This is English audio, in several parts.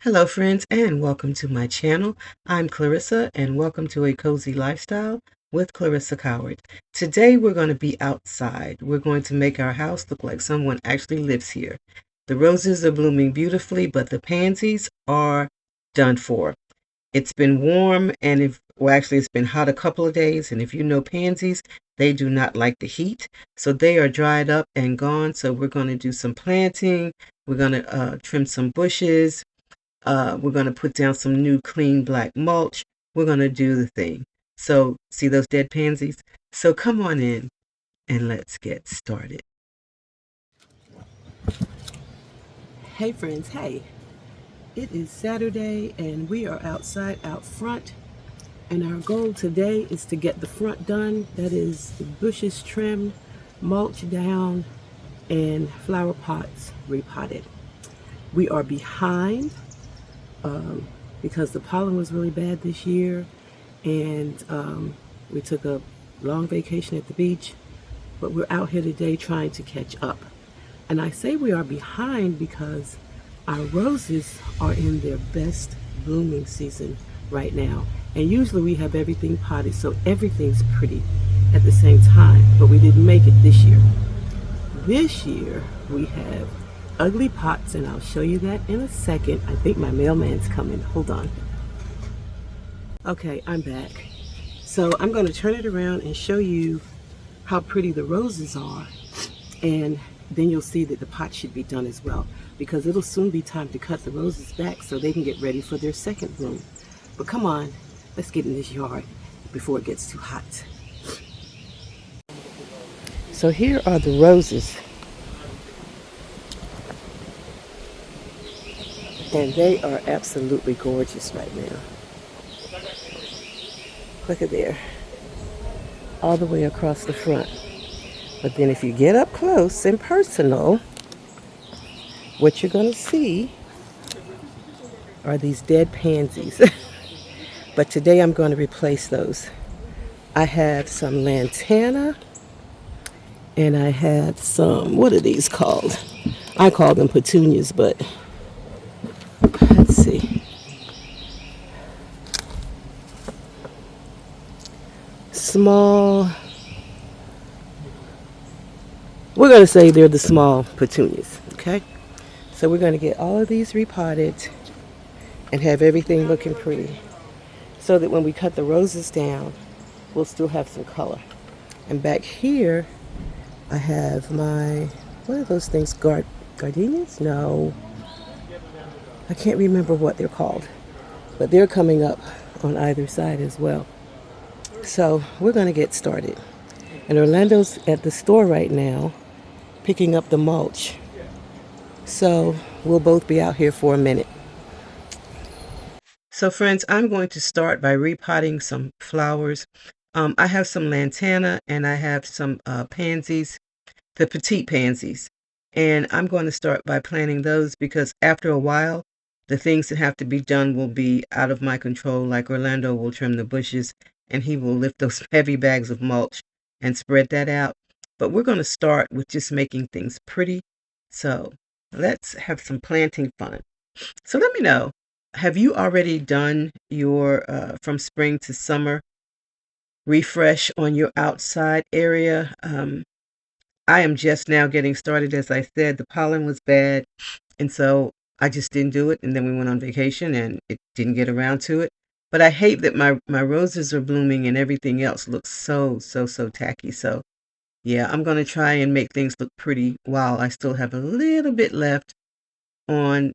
Hello, friends, and welcome to my channel. I'm Clearissa, and welcome to A Cozy Lifestyle with Clearissa Coward. Today, we're going to be outside. We're going to make our house look like someone actually lives here. The roses are blooming beautifully, but the pansies are done for. It's been warm, and actually, it's been hot a couple of days, and if you know pansies, they do not like the heat, so they are dried up and gone. So we're going to do some planting. We're going to trim some bushes. We're going to put down some new clean black mulch. We're going to do the thing. So, see those dead pansies? So, come on in and let's get started. Hey, friends. Hey, it is Saturday and we are outside out front. And our goal today is to get the front done. That is, the bushes trimmed, mulch down, and flower pots repotted. We are behind because the pollen was really bad this year, and we took a long vacation at the beach, but we're out here today trying to catch up. And I say we are behind because our roses are in their best blooming season right now. And usually we have everything potted, so everything's pretty at the same time, but we didn't make it this year. This year we have ugly pots, and I'll show you that in a second. I think my mailman's coming. Hold on. Okay, I'm back. So I'm going to turn it around and show you how pretty the roses are, and then you'll see that the pot should be done as well, because it'll soon be time to cut the roses back so they can get ready for their second bloom. But come on, let's get in this yard before it gets too hot. So here are the roses, and they are absolutely gorgeous right now. Look at there, all the way across the front. But then if you get up close and personal, what you're going to see are these dead pansies. But today I'm going to replace those. I have some lantana, and I have some, what are these called? I call them petunias, but let's see. Small, we're going to say they're the small petunias, okay? So we're going to get all of these repotted and have everything looking pretty, so that when we cut the roses down, we'll still have some color. And back here, I have my, what are those things, gardenias? No, I can't remember what they're called, but they're coming up on either side as well. So we're going to get started. And Orlando's at the store right now picking up the mulch. So we'll both be out here for a minute. So friends, I'm going to start by repotting some flowers. I have some lantana and I have some pansies, the petite pansies. And I'm going to start by planting those because after a while, the things that have to be done will be out of my control. Like Orlando will trim the bushes and he will lift those heavy bags of mulch and spread that out. But we're going to start with just making things pretty. So let's have some planting fun. So let me know, have you already done your from spring to summer refresh on your outside area? I am just now getting started. As I said, the pollen was bad, and so I just didn't do it. And then we went on vacation, and it didn't get around to it. But I hate that my roses are blooming and everything else looks so tacky. So yeah, I'm going to try and make things look pretty while I still have a little bit left on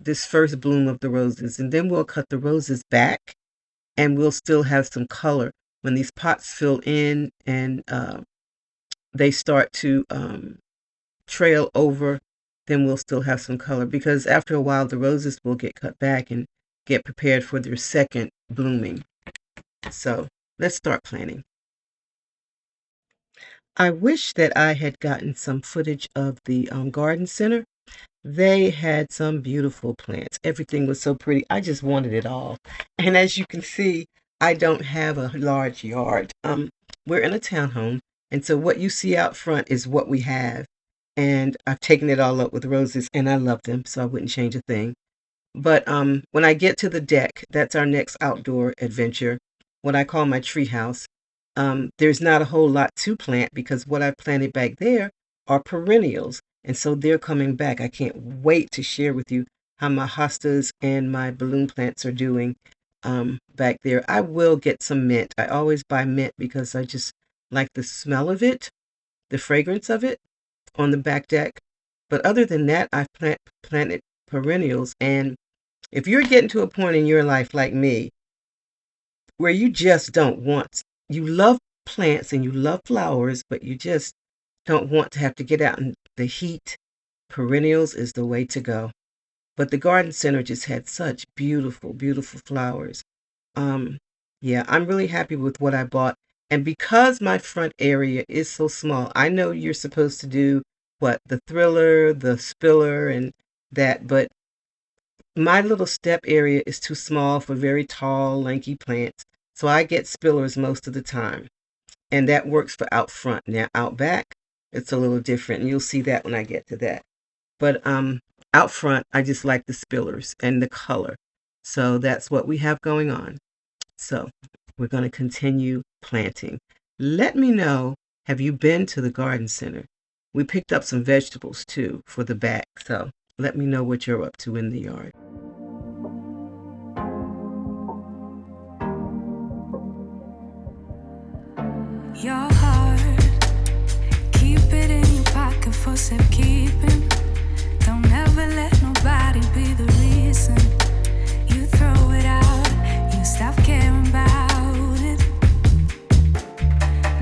this first bloom of the roses. And then we'll cut the roses back and we'll still have some color. When these pots fill in and they start to trail over, then we'll still have some color, because after a while the roses will get cut back and get prepared for their second blooming. So let's start planting. I wish that I had gotten some footage of the garden center. They had some beautiful plants. Everything was so pretty. I just wanted it all. And as you can see, I don't have a large yard. We're in a townhome, and so what you see out front is what we have. And I've taken it all up with roses, and I love them, so I wouldn't change a thing. But when I get to the deck, that's our next outdoor adventure, what I call my tree house. There's not a whole lot to plant because what I planted back there are perennials. And so they're coming back. I can't wait to share with you how my hostas and my balloon plants are doing back there. I will get some mint. I always buy mint because I just like the smell of it, the fragrance of it on the back deck. But other than that, I've planted perennials. And if you're getting to a point in your life like me where you just don't want, you love plants and you love flowers, but you just don't want to have to get out in the heat, perennials is the way to go. But the garden center just had such beautiful, beautiful flowers. Um, yeah, I'm really happy with what I bought. And because my front area is so small, I know you're supposed to do what, the thriller, the spiller, and that, but my little step area is too small for very tall, lanky plants. So I get spillers most of the time. And that works for out front. Now, out back, it's a little different. And you'll see that when I get to that. But out front, I just like the spillers and the color. So that's what we have going on. So we're going to continue planting. Let me know, have you been to the garden center? We picked up some vegetables too for the back. So let me know what you're up to in the yard. Your heart, keep it in your pocket for safekeeping. Don't ever let nobody be the reason you throw it out, you stop caring about it.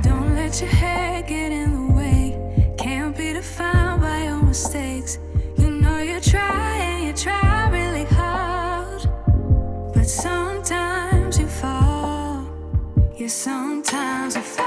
Don't let your head get in the way, can't be defined by your mistakes. You know you try really hard, but sometimes you fall, yeah, sometimes you fall.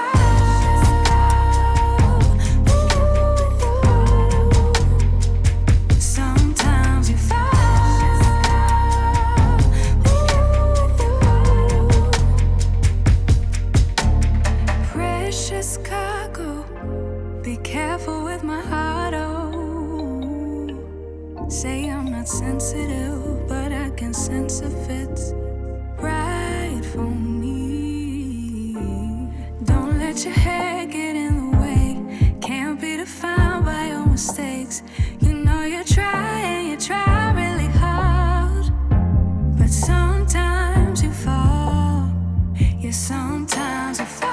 Say I'm not sensitive, but I can sense if it's right for me. Don't let your head get in the way, can't be defined by your mistakes. You know you try really hard, but sometimes you fall, yeah, sometimes you fall.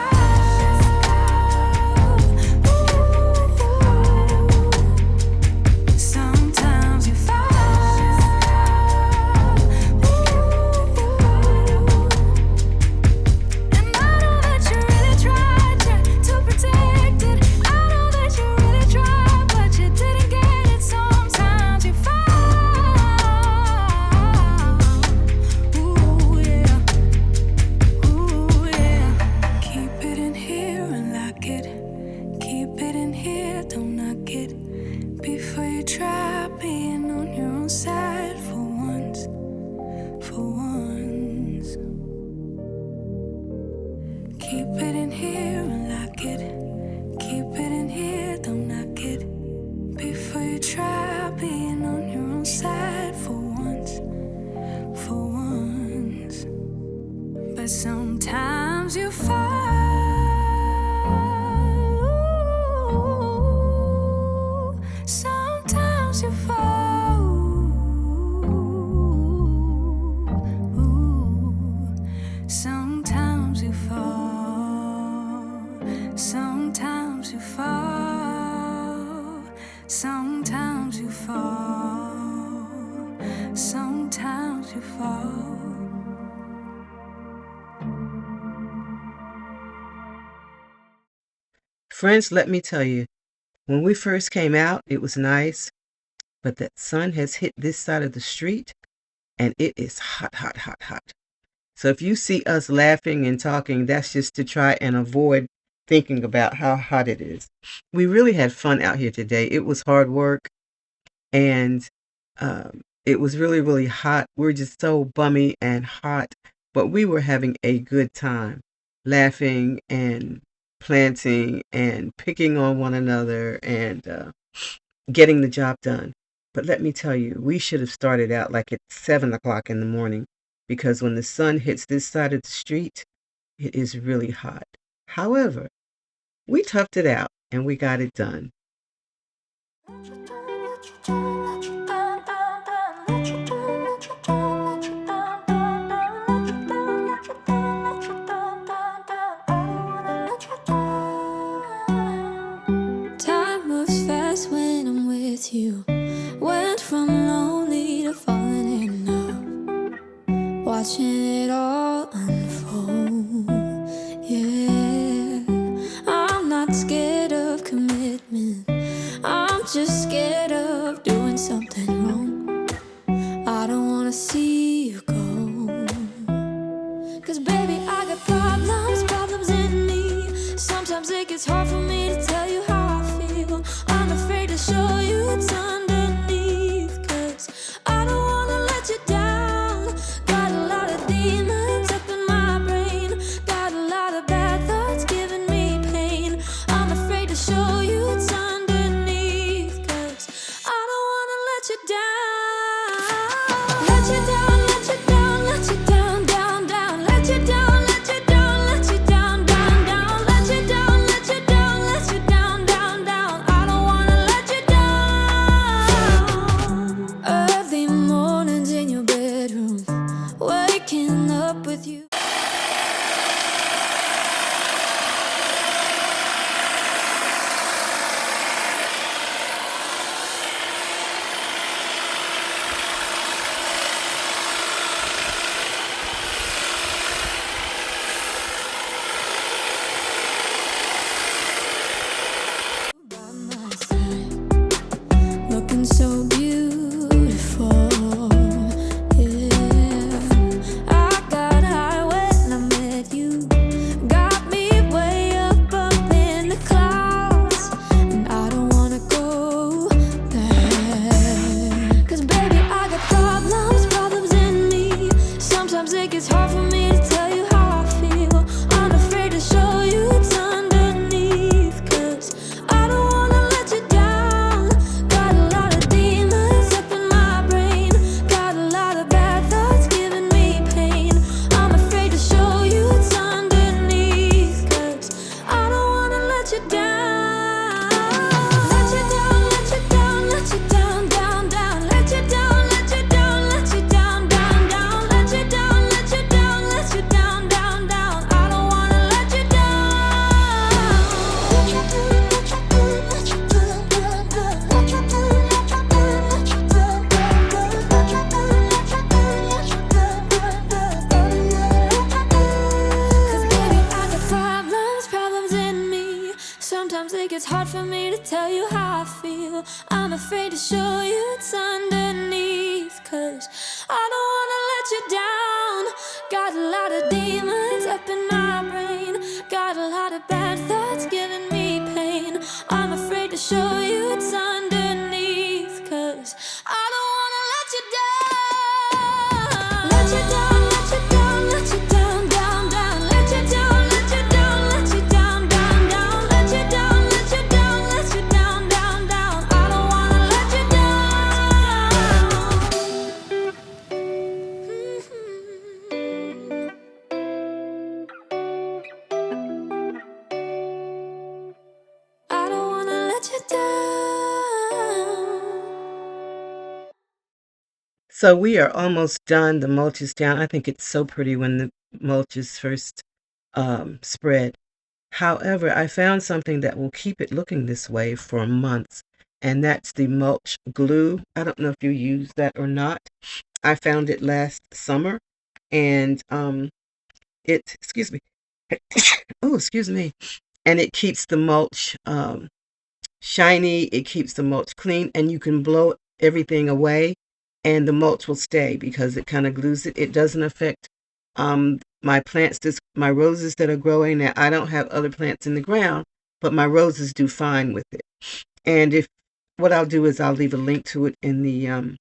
Sometimes you fall. Sometimes you fall. Sometimes you fall. Sometimes you fall. Sometimes you fall. Sometimes you fall. Friends, let me tell you, when we first came out, it was nice, but that sun has hit this side of the street and it is hot, hot, hot, hot. So if you see us laughing and talking, that's just to try and avoid thinking about how hot it is. We really had fun out here today. It was hard work and it was really, really hot. We're just so bummy and hot, but we were having a good time laughing and planting and picking on one another and getting the job done. But let me tell you, we should have started out like at 7 o'clock in the morning because when the sun hits this side of the street, it is really hot. However, we toughed it out and we got it done. Time moves fast when I'm with you. Went from lonely to falling in love, watching it all unfold. Yeah, I'm not scared of commitment. I'm just scared of doing something wrong. I don't wanna see you go. 'Cause baby, I got problems in me. Sometimes it gets hard for me to tell you how I feel. I'm afraid to show you what's underneath. 'Cause I don't wanna let you down. Got a lot of demons up in my brain. Got a lot of bad thoughts giving me pain. I'm afraid to show you what's underneath. 'Cause I don't wanna let you down. Let you down, let you down, let you down, down, down. Let you down, let you down, let you down, down, down. Let you down, let you down, let you down, down, down. I don't wanna let you down. Early mornings in your bedroom, waking up with you. By my side, looking so beautiful. Yeah, I got high when I met you. Got me way up in the clouds, and I don't wanna go back. 'Cause baby, I got problems in me. Sometimes it gets hard for me to tell you how I feel. I'm afraid to show you what's underneath. 'Cause I don't wanna let you down. Got a lot of demons up in my brain. Got a lot of bad thoughts giving me pain. I'm afraid to show you what's underneath. 'Cause I don't wanna let you down. Let you down, let you down, let you down, down, down. Let you down, let you down, let you down, down, down. Let you down, let you down, let you down, down, down. I don't wanna let you down. Let you down, let you down, let you down, down, down. Let you down, let you down, let you down, down, down. Let you down, let you down, let you down, down, down. I don't wanna let you down. 'Cause baby, I got problems in me. Sometimes it gets hard for me to tell you how I feel. I'm afraid to show you what's underneath. 'Cause I don't wanna let you down. Got a lot of demons up in my brain. Got a lot of bad thoughts giving me pain. I'm afraid to show you what's underneath. 'Cause I don't wanna let you down. Let you down, let you down, let you down, down, down. Let you down, let you down, let you down, down, down. Let you down, let you down, let you down, down, down. I don't wanna let you down. I don't wanna let you down. So we are almost done. The mulch is down. I think it's so pretty when the mulch is first spread. However, I found something that will keep it looking this way for months, and that's the mulch glue. I don't know if you use that or not. I found it last summer, and excuse me. Oh, excuse me. And it keeps the mulch shiny, it keeps the mulch clean, and you can blow everything away and the mulch will stay because it kind of glues it. It doesn't affect my plants, my roses that are growing. Now, I don't have other plants in the ground, but my roses do fine with it. And what I'll do is I'll leave a link to it in the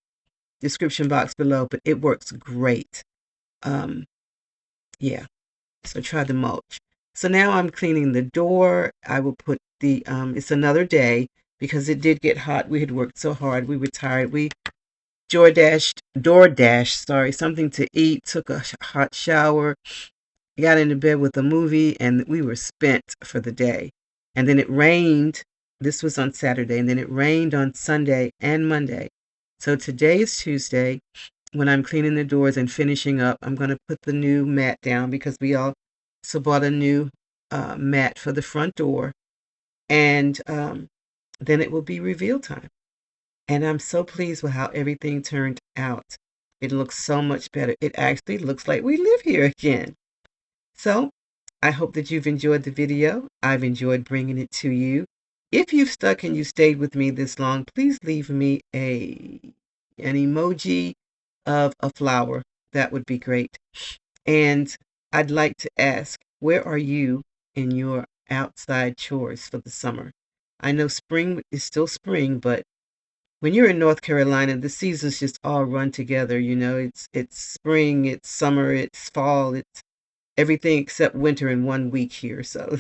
description box below, but it works great. Yeah, so try the mulch. So now I'm cleaning the door. I will put it's another day because it did get hot. We had worked so hard. We were tired. We sorry, something to eat, took a hot shower, got into bed with a movie, and we were spent for the day. And then it rained. This was on Saturday, and then it rained on Sunday and Monday. So today is Tuesday. When I'm cleaning the doors and finishing up, I'm going to put the new mat down because we also bought a new mat for the front door. And then it will be reveal time. And I'm so pleased with how everything turned out. It looks so much better. It actually looks like we live here again. So I hope that you've enjoyed the video. I've enjoyed bringing it to you. If you've stuck and you stayed with me this long, please leave me an emoji of a flower. That would be great. And I'd like to ask, where are you in your outside chores for the summer? I know spring is still spring, but when you're in North Carolina, the seasons just all run together. You know, it's spring, it's summer, it's fall, it's everything except winter in 1 week here. So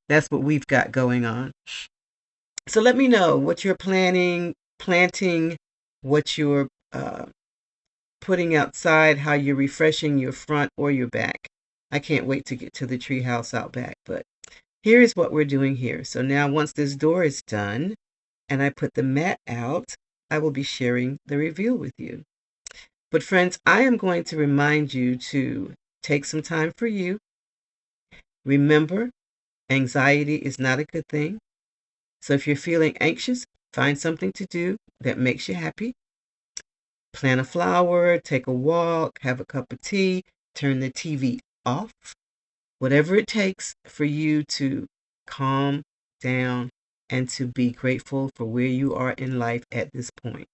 that's what we've got going on. So let me know what you're planting, what you're putting outside, how you're refreshing your front or your back. I can't wait to get to the tree house out back, but here is what we're doing here. So now once this door is done and I put the mat out, I will be sharing the reveal with you. But friends, I am going to remind you to take some time for you. Remember, anxiety is not a good thing. So if you're feeling anxious, find something to do that makes you happy. Plant a flower, take a walk, have a cup of tea, turn the TV off. Whatever it takes for you to calm down and to be grateful for where you are in life at this point.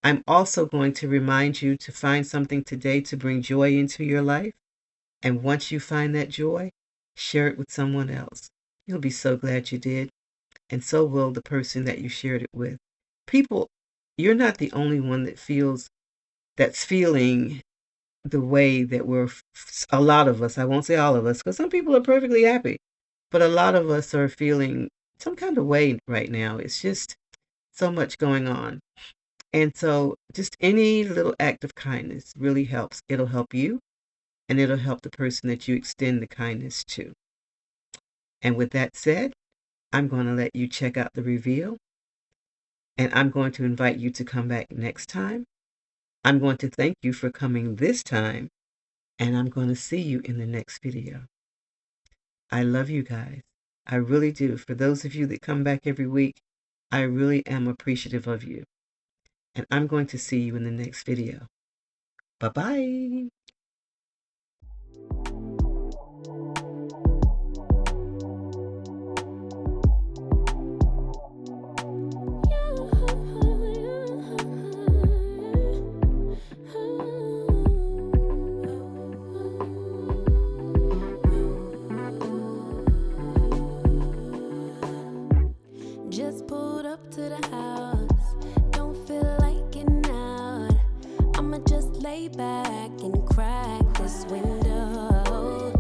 I'm also going to remind you to find something today to bring joy into your life. And once you find that joy, share it with someone else. You'll be so glad you did. And so will the person that you shared it with. People, you're not the only one that's feeling the way that a lot of us, I won't say all of us, because some people are perfectly happy, but a lot of us are feeling some kind of way right now. It's just so much going on. And so just any little act of kindness really helps. It'll help you, and it'll help the person that you extend the kindness to. And with that said, I'm going to let you check out the reveal, and I'm going to invite you to come back next time. I'm going to thank you for coming this time, and I'm going to see you in the next video. I love you guys. I really do. For those of you that come back every week, I really am appreciative of you. And I'm going to see you in the next video. Bye-bye. Just pulled up to the house. Don't feel like getting out. I'ma just lay back and crack this window.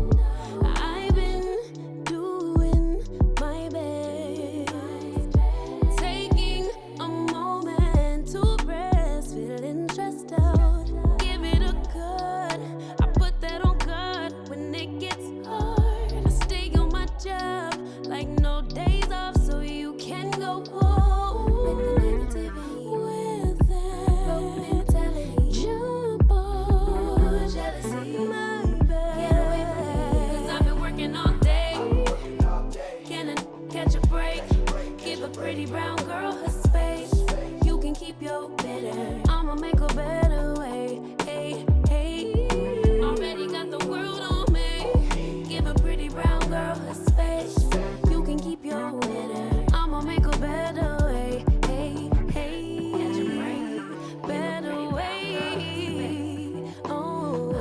I've been doing my best, taking a moment to rest, feeling stressed out. Give it a cut. I put that on God when it gets hard. I stay on my job like no days off, so you can go home with the negativity, with that broke mentality. Jump on jealousy, my bad. Get away from me, 'cause I've been working all day. Can I catch a break? Give a pretty brown girl her space. You can keep your bitter, I'ma make a better way. Hey, hey, already got the world on me. Give a pretty brown girl her space. You can keep your bitter, I'ma make a better way. Hey, hey, catch a break, better way. Oh,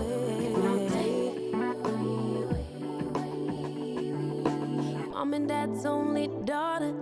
Mom and Dad's only daughter.